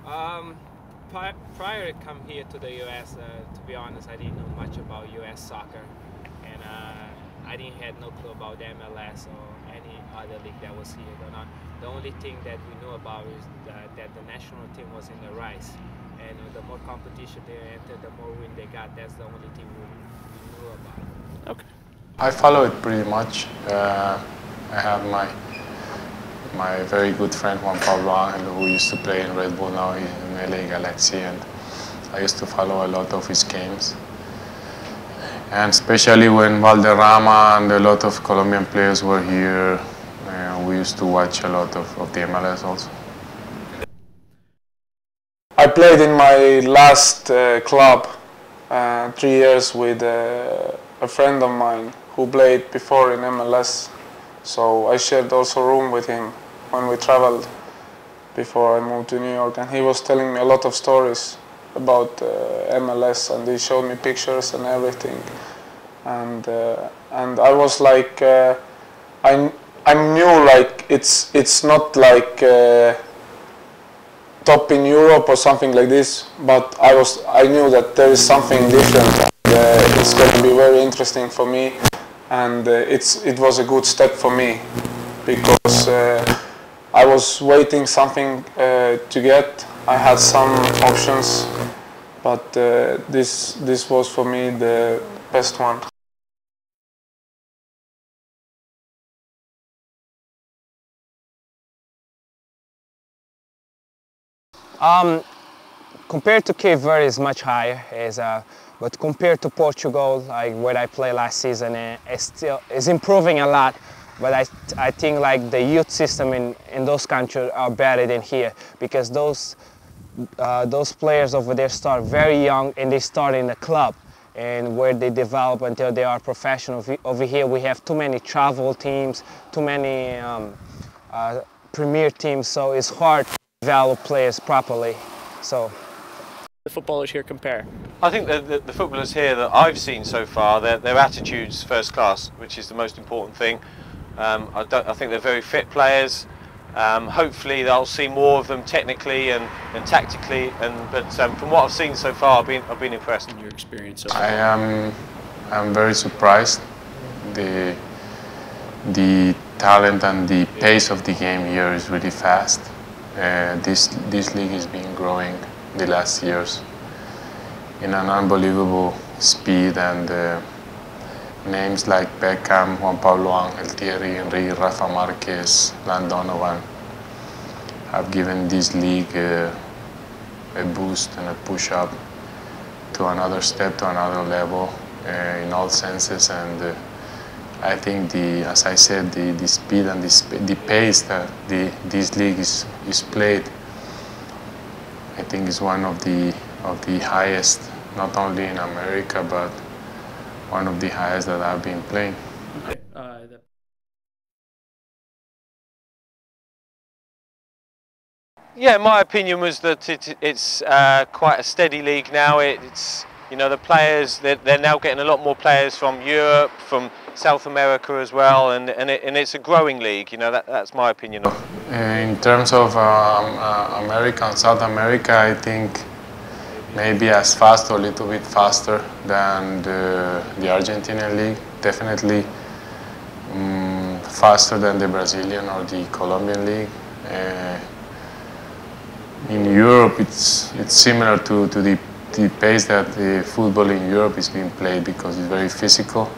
Um, prior to come here to the U.S., to be honest, I didn't know much about U.S. soccer, and I didn't had no clue about the MLS or any other league that was here. The only thing that we knew about is that the national team was in the rise, and the more competition they entered, the more win they got. That's the only thing we knew about. Okay. I follow it pretty much. I have my very good friend Juan Pablo Angel, who used to play in Red Bull, now he's in LA Galaxy, and I used to follow a lot of his games. And especially when Valderrama and a lot of Colombian players were here, we used to watch a lot of the MLS also. I played in my last club 3 years with a friend of mine who played before in MLS. So I shared also room with him when we traveled before I moved to New York, and he was telling me a lot of stories about MLS, and he showed me pictures and everything, and I was like, I knew like it's not like top in Europe or something like this, but I knew that there is something different, and it's going to be very interesting for me, and it was a good step for me, because I was waiting something to get. I had some options, but this was for me the best one. Compared to Cape Verde is much higher, but compared to Portugal, like where I played last season, it's improving a lot. But I think like the youth system in those countries are better than here, because those players over there start very young and they start in the club, and where they develop until they are professional. Over here we have too many travel teams, too many premier teams, so it's hard to develop players properly. So The footballers here compare. I think the footballers here that I've seen so far, their attitude's first class, which is the most important thing. I think they're very fit players. Hopefully they'll see more of them technically and tactically. But from what I've seen so far, I've been impressed. In your experience so I far. am very surprised. The talent and the pace of the game here is really fast. This league has been growing the last years in an unbelievable speed, and names like Beckham, Juan Pablo Angel, Thierry Henry, Rafa Marquez, Landon Donovan have given this league a boost and a push-up to another step, to another level in all senses. And I think, as I said, the speed and the pace that this league is played, I think is one of the highest, not only in America, but one of the highest that I've been playing. Okay. Yeah, my opinion was that it's quite a steady league now. It's the players, they're now getting a lot more players from Europe, from South America as well, and it's a growing league. That's my opinion. In terms of America and South America, I think maybe as fast or a little bit faster than the Argentinian league. Definitely faster than the Brazilian or the Colombian league. In Europe, it's similar to the pace that the football in Europe is being played, because it's very physical.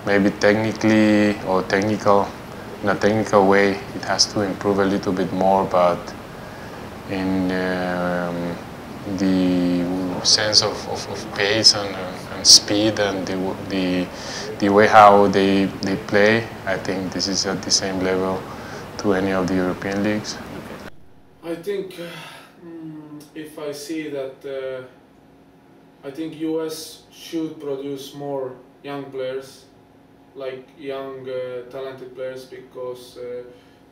Maybe technically or in a technical way, it has to improve a little bit more, but in the sense of pace and speed and the way how they play, I think this is at the same level to any of the European leagues. I think if I see that I think US should produce more young players, like young talented players, because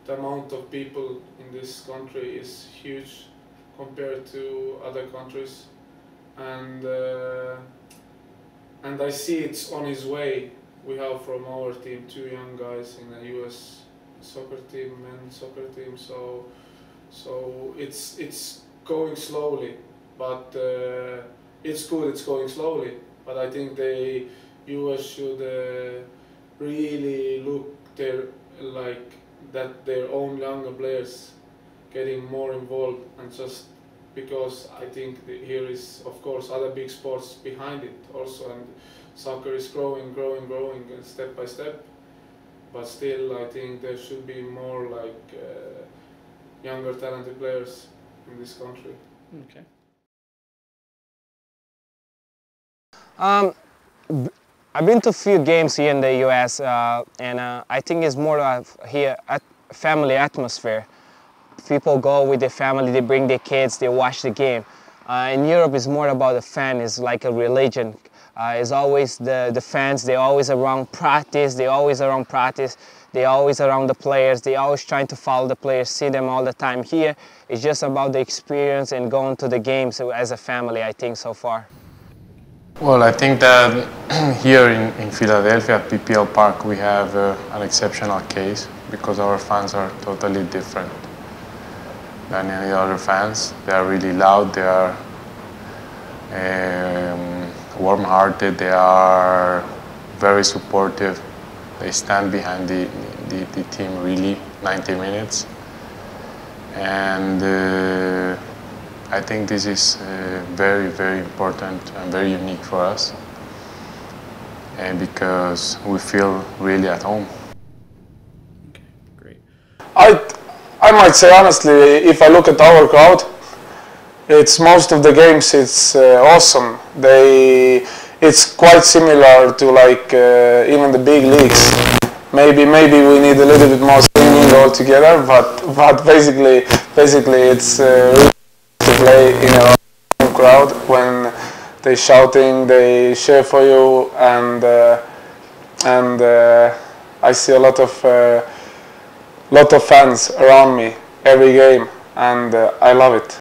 the amount of people in this country is huge compared to other countries, and I see it's on its way. We have from our team 2 young guys in the US soccer team, men's soccer team, so it's going slowly, but it's good. It's going slowly, but I think the US should really look their own younger players getting more involved, and just because I think here is of course other big sports behind it also, and soccer is growing step by step, but still I think there should be more younger talented players in this country. Okay. I've been to a few games here in the US, and I think it's more of here family atmosphere. People go with their family, they bring their kids, they watch the game. In Europe, it's more about the fan. It's like a religion. It's always the fans. They're always around practice. They're always around practice. They're always around the players. They're always trying to follow the players, see them all the time. Here, it's just about the experience and going to the games as a family, I think, so far. Well, I think that here in Philadelphia at PPL Park we have an exceptional case because our fans are totally different than any other fans. They are really loud, they are warm-hearted, they are very supportive. They stand behind the team really 90 minutes. And I think this is very, very important and very unique for us because we feel really at home. Okay, great. I might say honestly, if I look at our crowd, it's most of the games. It's awesome. It's quite similar to even the big leagues. Maybe we need a little bit more singing altogether, but basically it's really to play in a crowd when they're shouting, they cheer for you, and I see a lot of fans around me every game, and I love it.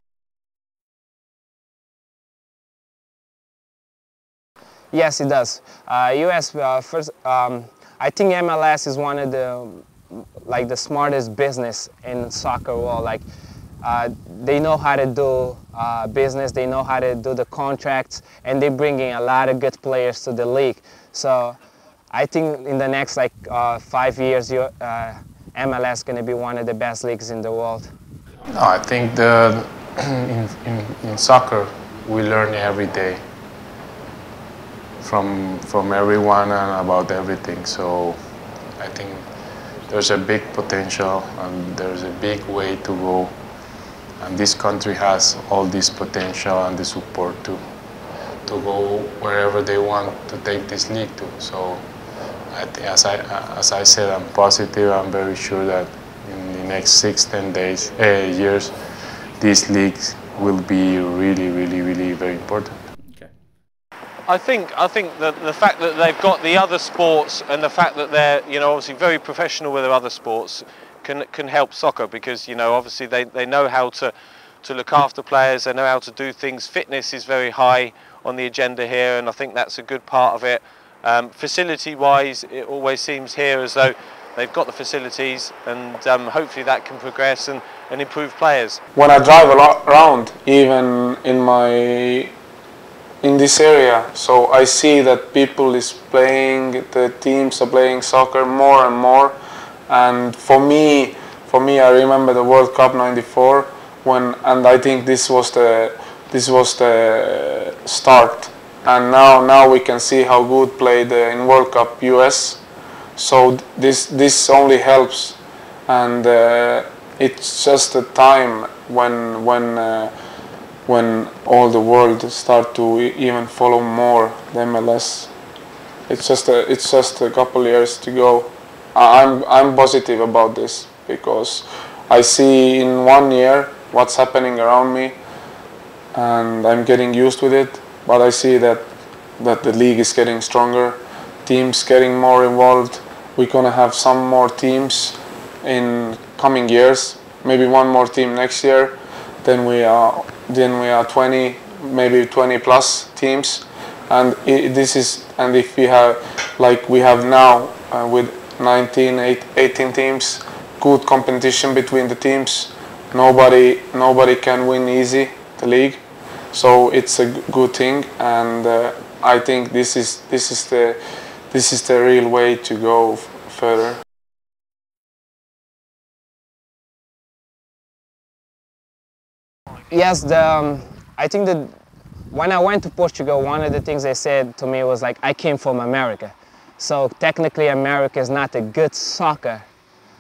Yes, it does. US first. I think MLS is one of the smartest business in soccer world. They know how to do business. They know how to do the contracts, and they're bringing a lot of good players to the league. So I think in the next 5 years, MLS is going to be one of the best leagues in the world. No, I think in soccer we learn every day from everyone and about everything. So I think there's a big potential and there's a big way to go. And this country has all this potential and the support to go wherever they want to take this league to. So as I said, I'm positive. I'm very sure that in the next 6-10 years, these leagues will be really, really, really very important. Okay. I think that the fact that they've got the other sports and the fact that they're obviously very professional with their other sports can help soccer, because obviously they know how to look after players, they know how to do things. Fitness is very high on the agenda here, and I think that's a good part of it. Facility-wise, it always seems here as though they've got the facilities, and hopefully that can progress and improve players. When I drive around, even in this area, so I see that the teams are playing soccer more and more. And for me, I remember the World Cup '94 and I think this was the start. And now we can see how good played in World Cup US. So this only helps, and it's just a time when all the world start to even follow more the MLS. It's just a couple years to go. I'm positive about this because I see in 1 year what's happening around me, and I'm getting used with it. But I see that the league is getting stronger, teams getting more involved. We're gonna have some more teams in coming years. Maybe one more team next year. Then we are 20, maybe 20 plus teams, and if we have like we have now with 18 teams, good competition between the teams, Nobody can win easy the league, so it's a good thing, and I think this is the real way to go further. Yes, I think that when I went to Portugal, one of the things they said to me was like, I came from America. So technically America is not a good soccer.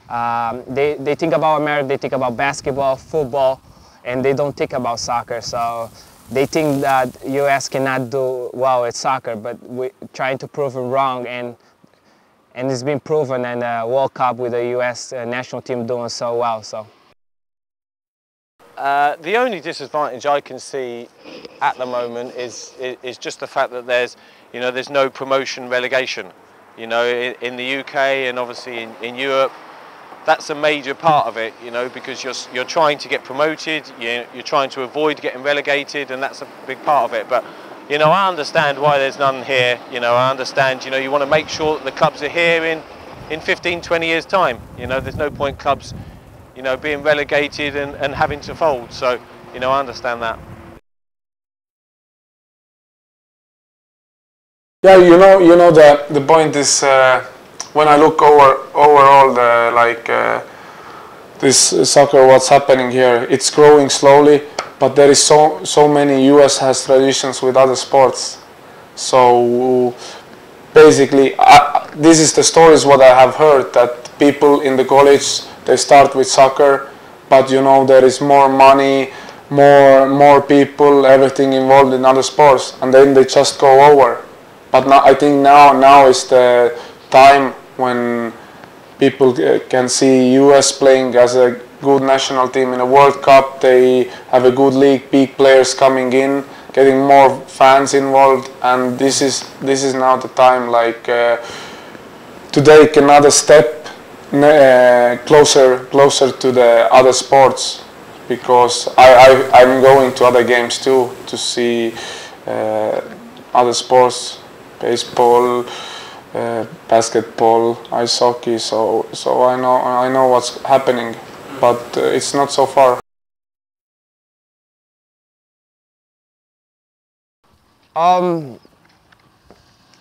They think about America, they think about basketball, football, and they don't think about soccer. So they think that US cannot do well at soccer, but we're trying to prove them wrong, and it's been proven in the World Cup with the US national team doing so well. So. The only disadvantage I can see at the moment is just the fact that there's no promotion relegation. You know, in the UK and obviously in Europe, that's a major part of it. You know, because you're trying to get promoted, you're trying to avoid getting relegated, and that's a big part of it. But you know, I understand why there's none here. You know, I understand. You know, you want to make sure that the clubs are here in 15, 20 years' time. You know, there's no point clubs, you know, being relegated and having to fold. So, you know, I understand that. Yeah, you know the point is when I look overall this soccer, what's happening here, it's growing slowly, but there is so many US has traditions with other sports. So basically, this is the stories what I have heard, that people in the college, they start with soccer, but you know there is more money, more people, everything involved in other sports, and then they just go over. But now, I think now is the time when people can see US playing as a good national team in a World Cup. They have a good league, big players coming in, getting more fans involved, and this is now the time, like to take another step closer to the other sports, because I'm going to other games too to see other sports, baseball, basketball, ice hockey. So I know what's happening, but it's not so far.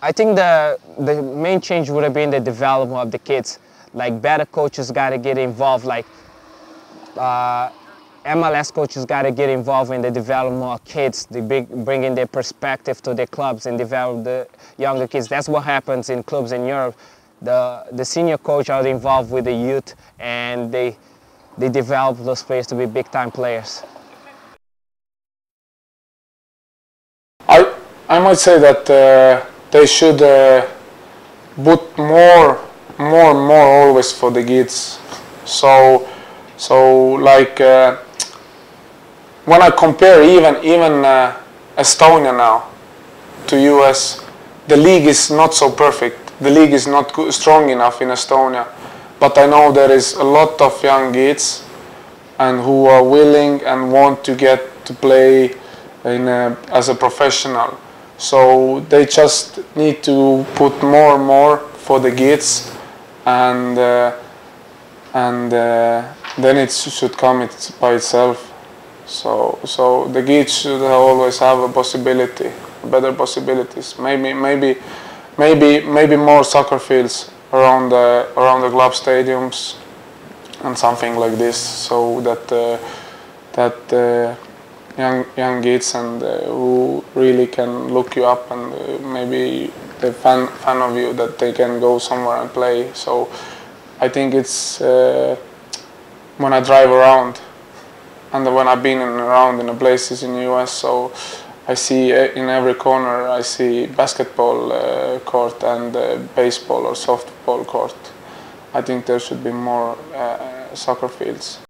I think the main change would have been the development of the kids. Like, better coaches got to get involved. Like MLS coaches got to get involved in the development of kids. They bring in their perspective to their clubs and develop the younger kids. That's what happens in clubs in Europe. The senior coach are involved with the youth, and they develop those players to be big-time players. I might say that they should put more always for the kids. So like when I compare even Estonia now to US, the league is not so perfect. The league is not strong enough in Estonia, but I know there is a lot of young kids and who are willing and want to get to play as a professional. So they just need to put more for the kids, and then it should come by itself. So the kids should always have a possibility, better possibilities. Maybe more soccer fields around the club stadiums and something like this, so that young kids and who really can look you up, and maybe the fan of you, that they can go somewhere and play. So I think it's when I drive around and when I've been around in the places in the US, so I see in every corner I see basketball court and baseball or softball court. I think there should be more soccer fields.